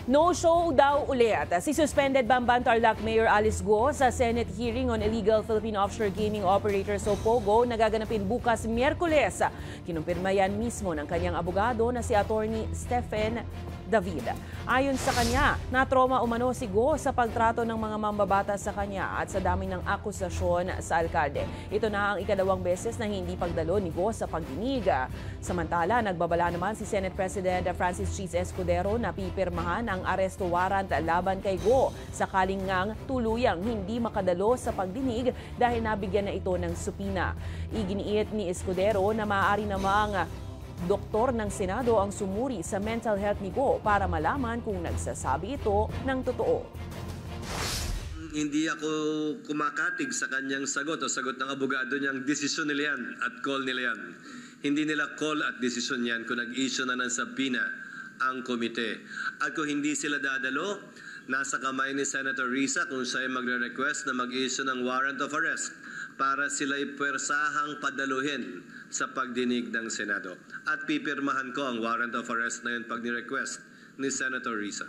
No-show daw ulit si suspended Bamban Tarlac Mayor Alice Guo sa Senate hearing on illegal Philippine offshore gaming operators o POGO na gaganapin bukas Miyerkules. Kinumpirma yan mismo ng kanyang abogado na si Attorney Stephen David. Ayon sa kanya, natroma umano si Guo sa pagtrato ng mga mambabatas sa kanya at sa dami ng akusasyon sa alkalde. Ito na ang ikadawang beses na hindi pagdalo ni Guo sa pagdinig. Samantala, nagbabala naman si Senate President Francis Cheese Escudero na pipirmahan ang aresto warrant laban kay Guo sakaling ngang tuluyang hindi makadalo sa pagdinig dahil nabigyan na ito ng supina. Iginiit ni Escudero na maaari namang doktor ng Senado ang sumuri sa mental health ni Guo para malaman kung nagsasabi ito ng totoo. Hindi ako kumakatig sa kanyang sagot o sagot ng abogado niyang desisyon nila yan at call nila yan. Hindi nila call at desisyon yan kung nag-issue na ng subpoena ang komite. At kung hindi sila dadalo, nasa kamay ni Senator Risa kung siya ay magre-request na mag-issue ng warrant of arrest para sila ipersahang padaluhin sa pagdinig ng Senado. At pipirmahan ko ang warrant of arrest na yun pag ni-request ni Senator Risa.